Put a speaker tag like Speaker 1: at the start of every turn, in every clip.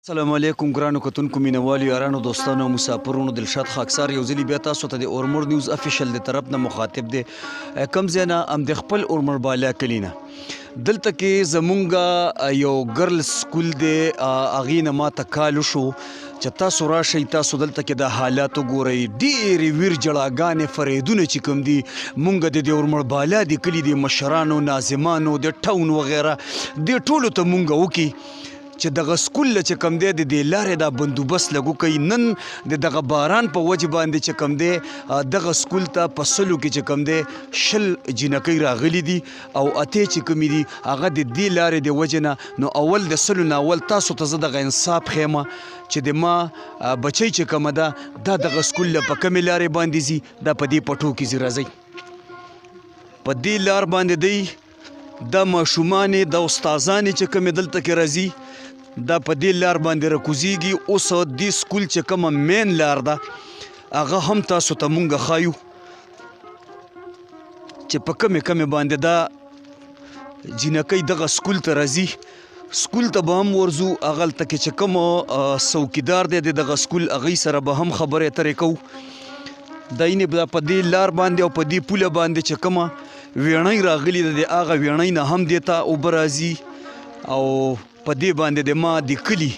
Speaker 1: السلام علیکم ګرانو کتونکو مینوالو یارانو دوستانو مسافرونو دلشاد خاکسار یو ځلې بیا تاسو ته د اورمر نیوز افیشل د طرف نه مخاطب دی کم ځای نه هم د خپل اورمر بالا کلي نه دلته کې زمونږ یو ګرل سکول دی هغې نه ماته کال وشو چې تاسو راشئ تاسو دلته کې د حالات وګورئ ډېرې ویر جړاګانې فریدونه چې کوم دي مونږ د اورمر بالا د کلي د مشرانو ناظمانو د ټاون وغیره دې ټولو ته مونږ وکړي چې دغه سکول چې کم دی د دې لارې دا بندوبست لګو کوي نن د دغه باران په وجه باندې چې کم دی دغه سکول ته په سلو کې چې کم دی 10 جنکۍ راغلي دي او اتې چې کومې دي هغه د دې لارې د وجې نه نو اول د سلو نه اول تاسو ته زه دغه انصاف ښیم چې د ما بچی چې کومه ده دا دغه سکول له په کومې لارې باندې ځي دا په دې پټو کې ځي راځئ په دې لار باندې دی دا ماشومانې د استادانې چې کومې دلته کې راځي دا په دې لار باندې راکوزیږي اوس دې سکول چې کومه مین لار ده هغه هم تاسو ته مونږ ښایو چې په کمې باندې دا جنکۍ دغه سکول ته راځي سکول ته به هم ورځو هغلته کې چې کوم څوکیدار دی د دغه سکول هغوی سره به هم خبرې اترې کوو دا یعنې په دې لار باندې او په دې پوله باندې چې کومه ویڼۍ راغلي ده د هغه ویڼۍ نه هم دې ته اوبه راځي او په دې باندې د ما د کلي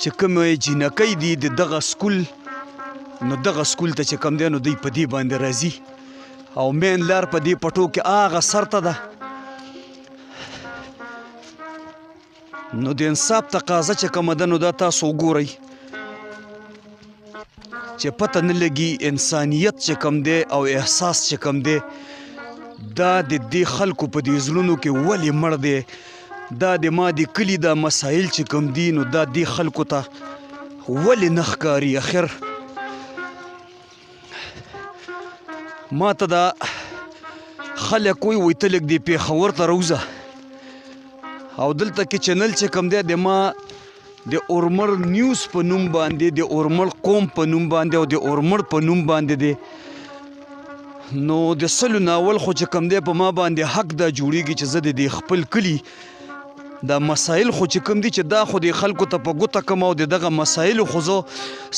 Speaker 1: چې کومې جنکۍ دي د دغه سکول نو دغه سکول ته چې کوم دی نو دوی په دې باندې راځي او مین لار په دې پټو کې هغه سر ته ده نو د انصاف تقاضا چې کومه ده نو دا تاسو وګورئ چې پته نه لګي انسانیت چې کوم دی او احساس چې کوم دی دا د دې خلکو په دې زړونو کې ولې مړ دی دا د ما د کلي دا مسایل چې کوم دي نو دا دې خلکو ته ولې نه ښکاري اخر ما ته دا خلک وایي ته لږ دې پېښور ته راوځه او دلته کې چینل چې کوم دی د ما د اورمر نیوز په نوم باندې د اورمر قوم په نوم باندې او د اورمر په نوم باندې دی نو د سلو نه اول خو چې کوم دی په ما باندې حق دا جوړیږي چې زه د دې خپل کلي دا مسایل خو چې کوم دي چې دا خو د خلکو ته په ګوته کم او د دغه مسایلو خو زه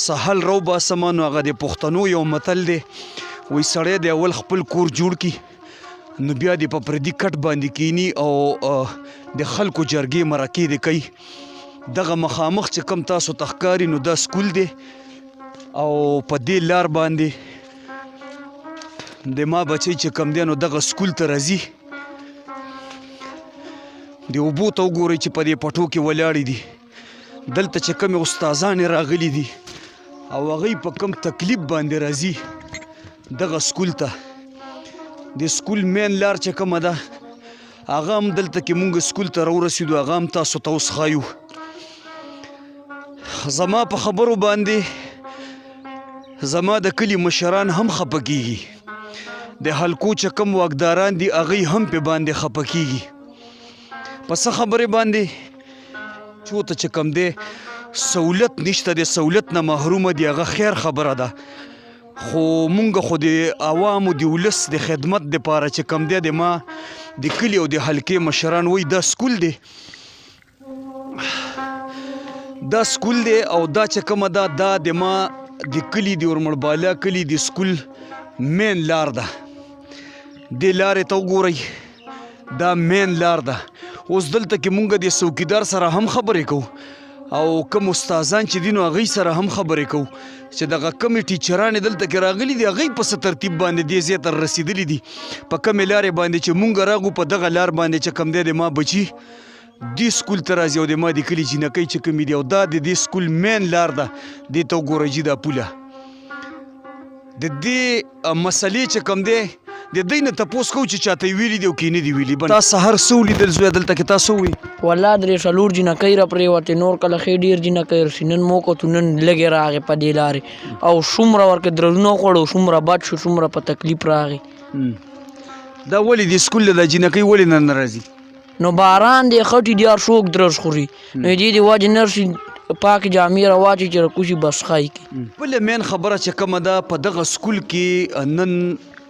Speaker 1: سهل رو باسم نو هغه د پښتنو یو متل دی وایي سړی د اول خپل کور جوړ کړي نو بیا دې په پردي کټ باندې کینی او د خلکو جرګې مرکې دې کوي دغه مخامخ چې کم تاسو ته ښکاري نو دا سکول دی او په دې لار باندې د ما بچی چې کم دی نو دغه سکول ته راځي د اوبو ته وګورئ چې په دې پټو کې ولاړې دي دلته چې کومې استادانې راغلي دي او هغوی په کم تکلیف باندې راځي دغه سکول ته د سکول مین لار چې کومه ده هغه هم دلته کې مونږ سکول ته راورسېدو هغه هم تاسو ته اوس ښایو زما په خبرو باندې زما د کلي مشران هم خفه کېږي د حلقو چې کوم واکداران دي هغوی هم پې باندې خفه کېږي په څه خبرې باندې چوته چې کوم دی سہولت نشته د سہولت نه محرومه دي هغه خیر خبره ده خو مونږ خو د عوامو د ولس د خدمت دپاره چې کوم دی د ما د کلي او د حلقې مشران وایي دا سکول دی دا سکول دی او دا چې کومه ده دا د ما د کلي د اورمړ بالا کلي د سکول مین لار ده دې لارې ته وګورئ دا مین لار ده اوس دلته کې مونږ د څوکیدار سره هم خبرې کوو او کوم استادان چې دي نو هغوی سره هم خبرې کوو چې دغه کمې ټیچرانې دلته کې راغلي دي هغوی په څه ترتیب باندې دې ځای ته رسېدلي دي په کمې لارې باندې چې مونږ راغو په دغه لار باندې چې کوم دی د ما بچي دې سکول ته راځي او د ما د کلي جنکۍ چې کومې دي او دا د دې سکول مین لار ده دې ته وګورئ جي دا پوله د دې مسلې چې کوم دی د دوی نه تپوس کوو چې چاته یې ویلي دي او که یې نه دي ویلي تا سهار څه ولیدل زویه دلته کې تا څه ووایي
Speaker 2: والله درې څلور جنکۍ راپرېوتې نور کله ښې ډېر جنکۍ رسي نن مو وکتو نن لږې راغې په دې لارې او څومره ورکې درزونه وخوړو څومره بد شو څومره په تکلیف راغی
Speaker 1: دا ولې دې سکول له دا جنکۍ ولې نه راځي
Speaker 2: نو باران دی خټې دي هر څوک درز خوري نو دې د وجې نرسي پاکې جامې راواچوي چې راکوشي بس ښایي کړي
Speaker 1: بله مین خبره چې کومه ده په دغه سکول کې نن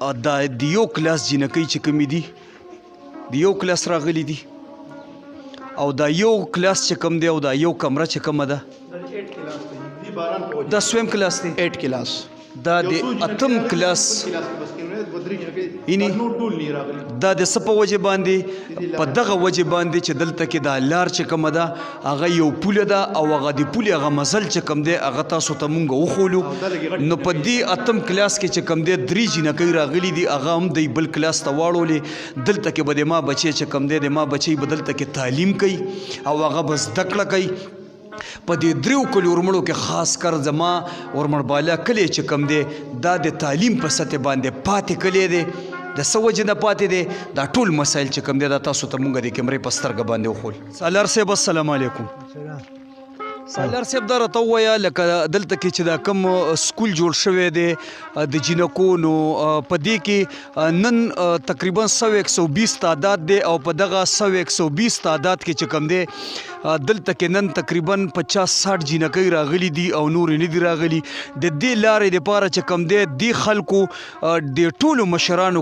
Speaker 1: د یو کلاس جنکۍ چې کومې دي د یو کلاس راغلي دي او دا یو کلاس چې کم دی او دا یو کمره چې کومه ده دا سویم کلاس دی
Speaker 3: 8 کلاس
Speaker 1: دا د اتم کلاس یعنی دا د څه په وجه باندې په دغه وجه باندې چې دلته کې دا لار چې کومه ده هغه یو پوله ده او هغه د پولې هغه مزل چې کوم دی هغه تاسو ته مونږ وښولو نو په دې اتم کلاس کې چې کوم دی 3 جینکۍ راغلي دي هغه هم دی بل کلاس ته واړولې دلته کې به د ما بچی چې کوم دی د ما بچی به دلته کې تعلیم کوي او هغه به زده کړه کوي په دې دریو کلو ورمړو کې خاص کر زما ورمړ بالا کلی چې کم دی دا د تعلیم په سطح باندې پاتې کلی دی د څه وجې نه پاتې دی دا ټول مسایل چې کم دی دا تاسو ته مونږ د کیمرې په سترګه باندې وښول سالار صاحب السلام علیکم سالار صاحب دا راته ووایه لکه دلته کې چې دا کوم سکول جوړ شوی دی د جینکو نو په دې کې نن تقریبا 100-120 تعداد دی او په دغه 100-120 تعداد کې چې کم دی دلته کې نن تقریبا 50-60 جینکۍ راغلي دي او نور نه دي راغلي د دې لارې دپاره چې کم دی دې خلکو د ټولو مشرانو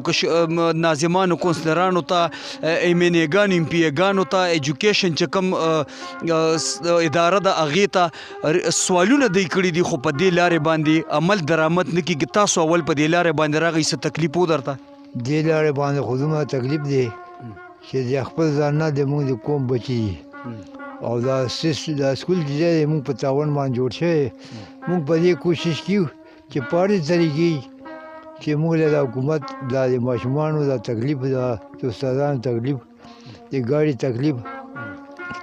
Speaker 1: ناظمانو کونسلرانو ته ایمینېګانو امپیګانو ته ایجوکیشن چې کم اداره ده هغې ته سوالونه دی کړي دي خو په دې لارې باندې عمل درآمد نه کېږي تاسو اول په دې لارې باندې راغی څه تکلیف و درته
Speaker 4: دې لارې باندې خو دومره تکلیف دی چې د خپل ځان نه د مونږ د قوم بچي او دا سکول چې دی مونږ په تعاون باندې جوړ شوی مونږ په دې کوشش کیو چې په هرې طریقې چې مونږ له حکومت دا د ماشومانو دا تکلیف دا د استادانو تکلیف د ګاډي تکلیف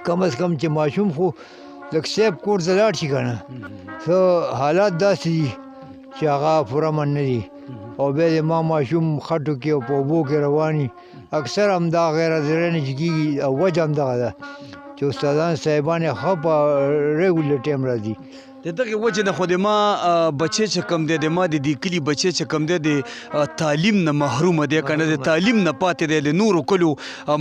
Speaker 4: کم از کم چې ماشوم خو لږ صاحب کور ته لاړ شي که نه څه حالات داسې دي چې هغه پوره من نه دي او بیا د ما ماشوم خټو کې او په اوبو کې رواني اکثر همدا غیر حاضرانې چې کېږي او وجه همدغه ده چې استادان صاحبان یې ښه په ریګولر ټایم راځي
Speaker 1: د دغې وجې نه خو د ما بچی چې کوم دی د ما د دې کلي بچی چې کوم دی د تعلیم نه محرومه دی که نه د تعلیم نه پاتې دی د نورو کلو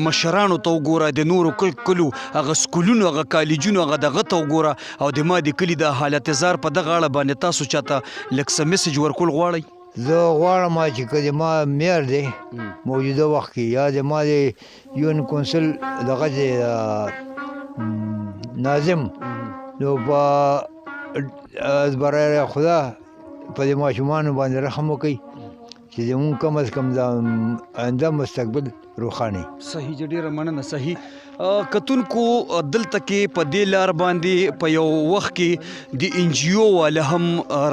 Speaker 1: مشرانو ته وګوره د نورو کلو هغه سکولونو هغه کالجونو هغه دغه ته وګوره او د ما د کلي د حالت زار په دغه اړه باندې تاسو چاته لږ څه میسج ورکول غواړئ
Speaker 4: زه غواړم چې که د ما میر دی موجوده وخت کې یا د ما د یون کونسل دغه دی ناظم نو په از برای خدا په دې ماشومانو باندې رحم وکړي چې زمونږ کم از کم د آینده مستقبل روښانه
Speaker 1: صحیح ډېره مننه صحیح کتونکو دلته کې په دې لار باندې په یو وخت کې د NGO والا هم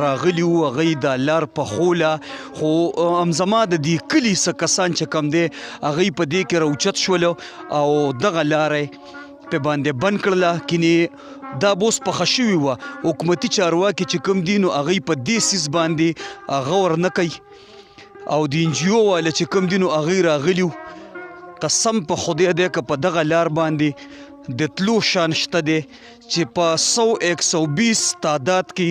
Speaker 1: راغلي وو هغوی دا لار پخوله خو همزما د دې کلي څه کسان چې کم دی هغوی په دې کې راوچت شولو او دغه لاره په باندې بند کړله کینې دا بوس پخه شوي وه حکومتي چارواکي چې کوم دي نو هغوی په دې سیز باندې غور نه کوي او د NGO والا چې کوم دي نو هغوی راغلي وو قسم په خدای دی که په دغه لار باندې د تلو شان شته دی چې په 100-120 تعداد کې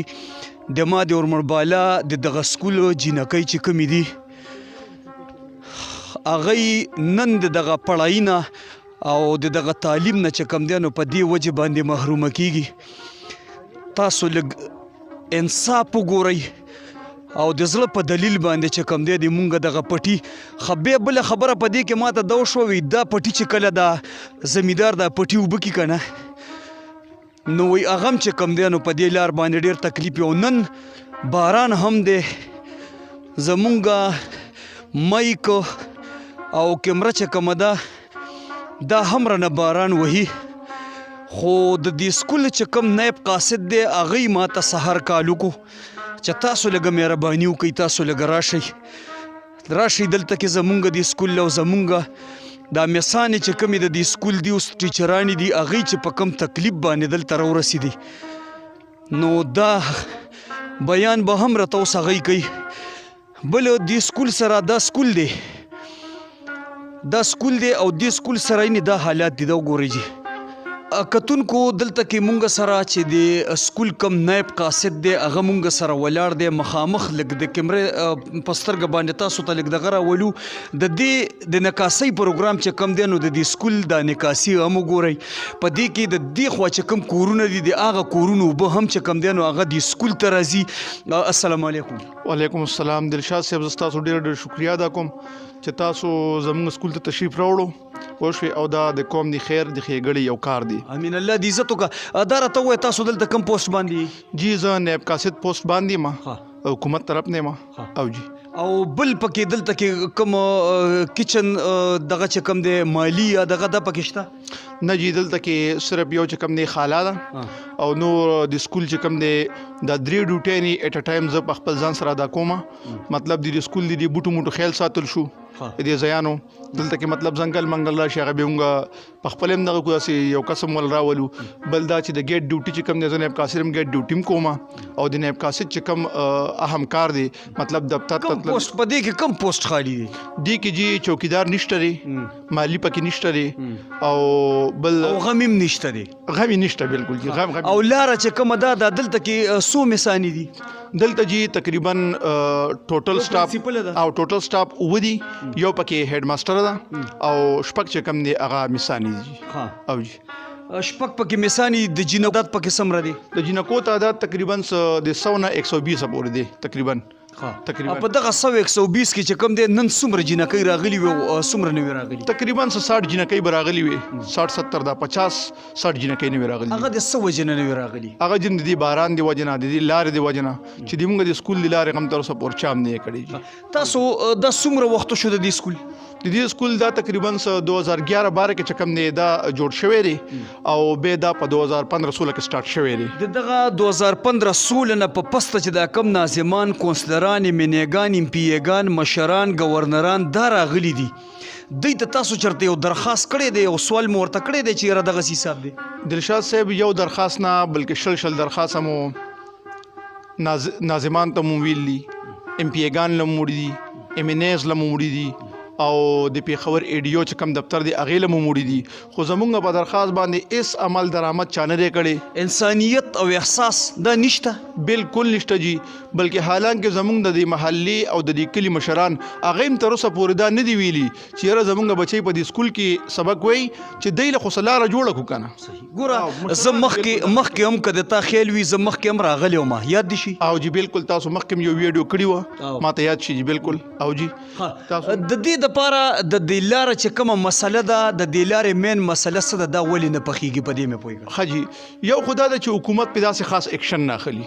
Speaker 1: د ما د ورمړ بالا د دغه سکول جینکۍ چې کومې دي هغوی نن د دغه پړایي نه او د دغه تعلیم نه چې کم دی نو په دې وجې باندې محرومه کیږي تاسو لږ انصاف وګورئ او د زړه په دلیل باندې چې کم دی د مونږ دغه پټي بیا بله خبره په دې کې ماته دا وشوه دا پټي چې کله دا زمیندار دا پټي اوبه کي که نه نو وایي هغه هم چې کم دی نو په دې لار باندې ډېر تکلیف او نن باران هم دی زمونږ مایک او کیمره چې کومه ده دا هم رانه باران وهي خو د دې سکول چې کوم نایب قاصد دی هغوی ما ته سهار کال وکړو چې تاسو لږه مهرباني وکړئ تاسو لږه راشئ دلته کې زمونږ د سکول او زمونږ دا میسانې چې کومې د دې سکول دي اوس ټیچرانې دي هغوی چې په کوم تکلیف باندې دلته راورسېدي نو دا بیان به هم راته اوس هغوی کوي بل دې سکول سره دا سکول دی او دې سکول سره یې دا حالات دي دا وګورئ جي کتونکو دلته کې مونږ سره چې د سکول کم نایب قاصد دی هغه مونږ سره ولاړ دی مخامخ لږ د کیمرې په سترګه باندې تاسو ته لږ دغه راولو د دې د نکاسۍ پروګرام چې کم دی نو د دې سکول دا نکاسي هم وګورئ په دې کې د دې خوا چې کم کورونه دي د هغه کورونو اوبه هم چې کم دی نو هغه د سکول ته راځي السلام علیکم
Speaker 3: وعلیکم السلام دلشاد صاحب زه ستاسو ډېر ډېر شکریا ادا کوم چې تاسو زموږ سکول ته تشریف راوړو پوه شوې او دا د قوم د خیر د ښېګړې یو کار دی.
Speaker 1: امین الله دې عزت وکړه. دا راته ووایه تاسو دلته کوم پوسټ باندې؟
Speaker 3: جی زه نایب قاصد پوسټ باندې ما
Speaker 1: ها
Speaker 3: حکومت طرف نه ما او جی
Speaker 1: او بل پکې دلته کې کوم کچن دغه چې کوم دی مالی یا دغه د پکې شته؟
Speaker 3: نه جی دلته کې صرف یو چې کوم دی خالا ده او نور د سکول چې کوم دی دا 3 ډیوټۍ نه ایټ ا ټایم زه په خپل ځان سره ادا کوم. مطلب د سکول د بوټو موټو خیال ساتل شو دې ځایانو دلته کې مطلب ځنګل منګل راشي هغه به موږ په خپل هم دغه کواسي یو قسم ول راولو. بل دا چې د ګیټ ډیوټي چې کوم دی زه نایب قاصد ګیټ ډیوټي کوم او د نایب قاصد چې کوم اهم کار دی مطلب دفتر
Speaker 1: کوم پوسټ په دې کې کوم پوسټ خالی دی؟
Speaker 3: دې کې جی چوکیدار نشته دی، مالی پکې نشته دی او بل
Speaker 1: او غمیم نشته دی.
Speaker 3: غمی نشته بالکل جی غم
Speaker 1: او لاره چې کومه دا دلته کې څو مثانی دي؟
Speaker 3: دلته جی تقریبا ټوټل سټاف او ټوټل سټاف ودی یو پکې هډ ماستر ده او شپږ چې کم دی هغه مثانی دي. او جی
Speaker 1: شپږ پکې مثانی د جنکو تعداد پکې څومره دی؟
Speaker 3: د جنکو تعداد تقریبا د 100 نه 120 پورې دی تقریبا.
Speaker 1: په دغه 100-120 کې چې کوم دی نن څومره جنکۍ راغلي وي او څومره نه وي راغلي؟
Speaker 3: تقریبا 60 جنکۍ به راغلي وي، 60-70 دا 50-60 جنکۍ نه وي راغلي.
Speaker 1: هغه د څه وجې نه وي راغلي؟
Speaker 3: هغه جن د باران دی وجنه د لارې دی وجنه چې د موږ د سکول د لارې هم تر اوسه پورې چام نه کړی.
Speaker 1: تاسو دا څومره وخت شو د دې سکول؟
Speaker 3: د دې سکول دا تقریبا 2011-12 کې چې کوم دی دا جوړ شوی دی او به دا په 2015-16 کې سٹارټ شوی دی.
Speaker 1: د دغه 2015-16 نه په پسته چې دا کم ناظمان، کونسلران، مینیګان، امپیګان، مشران، گورنران دا راغلي دي، دوی ته تاسو چرته یو درخواست کړی دی او سوال مو ورته کړی دی چې یاره دغه حساب دی؟
Speaker 3: دلشاد صاحب یو درخواست نه بلکې شل درخواست مو ناظمان ته مو ویلي، امپیګان له مو وړي دي، ام ان ایز له مو وړي دي او د پیښور ایډیو چې کوم دفتر دی هغې له مو وړي دي. خو زمونږ په درخواست باندې هېڅ عمل درآمد چا نه دی کړی.
Speaker 1: انسانیت او احساس دا نشته؟
Speaker 3: بالکل نشته جی. بلکې حالانکه زمونږ د دې محلي او د دې کلي مشران هغه هم تر اوسه پورې دا نه دي ویلي چې یاره زمونږ بچی په دې سکول کې سبق وایي چې دی له خو لاره جوړه کړو که نه.
Speaker 1: ګوره زه مخکې هم که د تا خیال وي زه مخکې هم راغلی وم، یاد دي شي؟
Speaker 3: او جی بالکل تاسو مخکې هم یو ویډیو کړي وه ما ته یاد شي جی بالکل. او جی
Speaker 1: د دې دپاره د دې لاره چې کومه مسله ده د دې لارې مین مسله څه ده دا ولې نه پخېږي په دې مې پوهېږم؟
Speaker 3: ښه جی یو خو دا ده چې حکومت پې داسې خاص اکشن نه اخلي.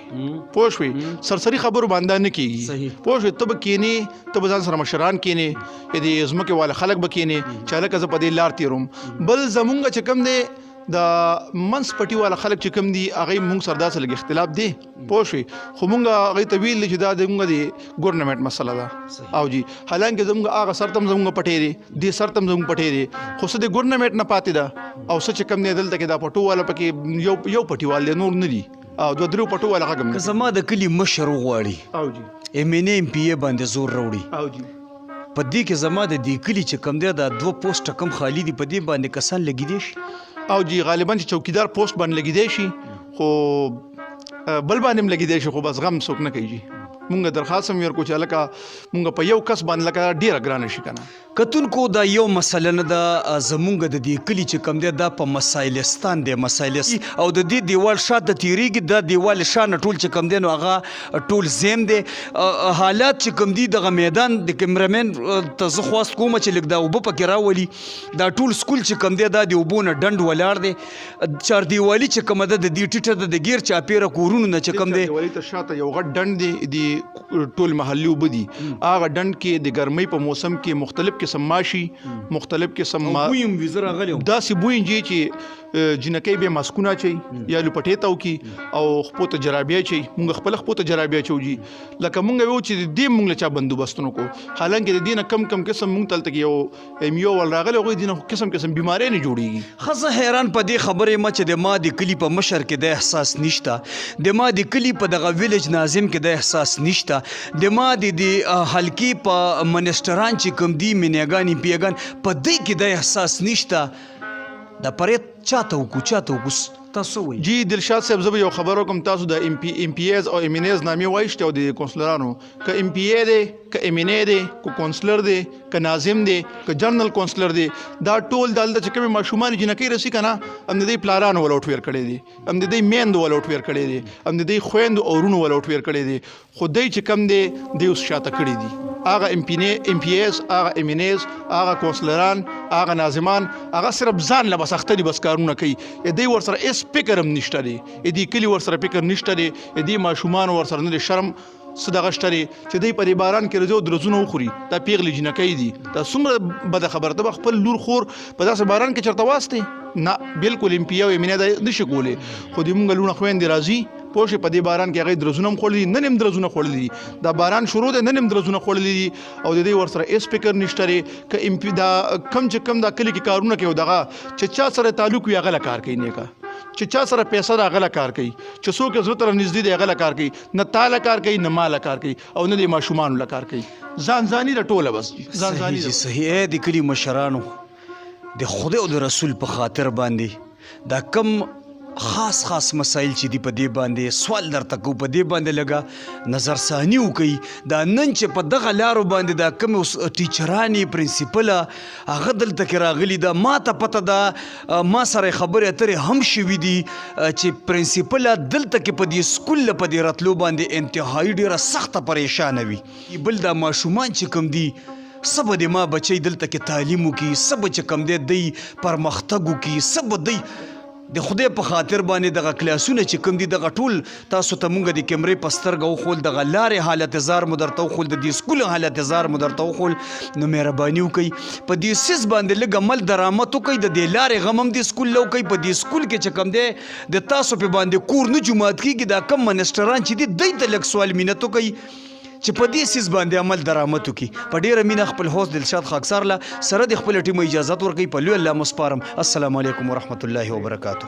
Speaker 3: پوه شوې سرسري خبرو باندې نه کېږي. پوه شوې ته به کښېنې ته به ځان سره مشران کښېنې د ځمکې والا خلک به کښېنې چې هلکه زه په دې لار تېروم. بل زمونږ چې کوم دی د منځ پټي والا خلک چې کوم دي هغې مونږ سره داسې لږ اختلاف دی. پوه شوې خو مونږ هغې ته ویل چې دا د مونږ د ګورنمنټ مسله ده. او جی حالانکه زمونږ هغه سر ته هم زمونږ پټی دی، دې سر ته هم زمونږ پټی دی، خو څه د ګورنمنټ نه پاتې ده او څه چې کوم دی دلته کې دا پټو والا پکې یو پټیوال دی نور نه دي او 2-3 پټو والا غږ هم
Speaker 1: که زما د کلي مشر وغواړي
Speaker 3: او جی
Speaker 1: ام ان اے ام پی اے باندې زور راوړي
Speaker 3: او جی
Speaker 1: په دې کې زما د دې کلي چې کوم دی دا 2 پوسټه کم خالي دي په دې باندې کسان لګېدی شي؟
Speaker 3: او جی غالبا چې چوکیدار پوسټ باندې لګیدی شي خو بل باندې هم لګیدی شي خو بس غم څوک نه کوي جی. مونږ درخواست هم ورکړو چې هلکه مونږ په یو کس باندې لکه ډېره ګرانه شي که نه.
Speaker 1: کتونکو دا یو مسله نه ده، زمونږ د دې کلي چې کوم دی دا په مسایلستان دی، او د دې دیوال شاته تیریږي، دا دیوال شا نه ټول چې کوم دی نو هغه ټول زیم دی. حالات چې کوم دي دغه میدان د کیمرامین ته زه خواست کوم چې لږ دا اوبه پکې راولي. دا ټول سکول چې کوم دی دا د اوبو نه ډنډ ولاړ دی. چاردیوالي چې کومه ده د دې ټیټه ده د ګیر چاپېره کورونو نه چې کوم دی
Speaker 3: چاردیوالي ته شاته یو غټ ډنډ دی د ټول محلي اوبه دي. هغه ډنډ کې د ګرمۍ په موسم کې مختلف قسم ماشي، مختلف قسم
Speaker 1: بوی هم وي. زه راغلی وم
Speaker 3: داسې بوی جي چې جنکۍ بیا ماسکونه اچوي یا لپټې ته وکړي او خپو ته جرابې اچوي. مونږ خپله خپو ته جرابې اچوو جي لکه مونږ ویو چې د دې مونږ له چا بندوبست نه کړو. حالانکه د دې نه کم قسم مونږ ته هلته کې یو ایم یو ول راغلی هغوی دې نه قسم بیمارۍ نه جوړېږي.
Speaker 1: ښه زه حیران په دې خبرې یم چې د ما د کلي په مشر کې د احساس نشته، د ما د کلي په دغه ویلیج ناظم کې د احساس نشته، د ما د حلقې په منسټران چې کوم دي مینیګان امپیګان په دې کې د احساس نشته. دا پرېد چاته وکړو تاسو وایي؟
Speaker 3: جی دلشاد صاحب زه به یو خبر وکړم تاسو د ام پی ایز او ام ان ایز نامې وایشتې او د کونسلرانو که ام پی ای دی که ام ان ای دی که کونسلر دی که ناظم دی که جنرل کونسلر دی دا ټول دلته چې کومې ماشومان جنکۍ رسي که نه هم د دوی پلارانو ول اوټویر کړی دي، هم د دوی میندو ول اوټویر کړی دي، هم د دوی خویندو او ورونو ول اوټویر کړی دي. خو دوی چې کم دی دوی اوس شاته کړي دي. هغه ام پی ایس هغه ام ان ایس هغه کونسلران هغه ناظمان هغه صرف ځان له بس اختري بس کارونه کوي دې ور سره اس فکر هم نشته دی دې کلی ور سره فکر نشته دی دې ماشومان ور سره نه شرم صدقه شتري چې دې په باران کې رځو درزونه وخوري دا پیغلي جنکې دي دا څومره بد خبر ته خپل لور خور په داسې باران کې چرته واسطه نه بالکل ام پی او ام ان ایس نشي کولی خو دې مونږ لونه خويندې راځي پوه په دې باران کې هغه درزونه خوړلي نن هم درزونه خوړلي دا باران شروع دی نن هم درزونه خوړلي او د دې ور سره اس فکر نشته لري ک ام پی دا کم چې کم دا کلی کې کارونه کوي دغه چې چا سره تعلق وي هغه کار کوي نه کا چې چا سره پیسې دا غلا کار کوي چې څوک زړه تر نږدې دی غلا کار کوي نه تعالی کار کوي نه مال کار کوي او نه د ماشومان له کار کوي ځانځاني د ټوله بس ځانځاني
Speaker 1: صحیح دی کلی مشرانو د خدای او د رسول په خاطر باندې دا کم خاص مسایل چې دی په دې باندې سوال درته کو په دې باندې لګا نظر ثانی وکي دا نن چې په دغه لارو باندې دا کوم ټیچرانی پرنسپل هغه دلته کې راغلي دا ما ته پته دا ما سره خبرې اترې هم شوي دي چې پرنسپل دلته کې په دې سکول په دې راتلو باندې انتهایی ډیره سخته پریشانه وي بل دا ماشومان چې کوم دي سب د ما بچي دلته کې تعلیم وکي سب چې کم دی پرمختګ وکي سب دی د خدای په خاطر باندې دغه کلاسونه چې کوم دي دغه ټول تاسو ته مونږ د کیمرې په سترګو خول دغه لارې حالت زار مدرته خول د دې سکول حالت زار مدرته خول نو مهرباني وکي په دې سیس باندې لږ عمل درآمد وکي د دې لارې غمم د سکول لو کوي په دې سکول کې چې کوم دی د تاسو په باندې کور نه جماعت کیږي دا کم منسټران چې دی د لږ سوال مینت وکي چې په دې سیس باندې عمل درآمد وکي په ډیره مینه خپل هوست دلشاد خاکسار له سره د خپل ټیم اجازه ورکړي په لوی الله مسپارم السلام علیکم ورحمت الله وبرکاته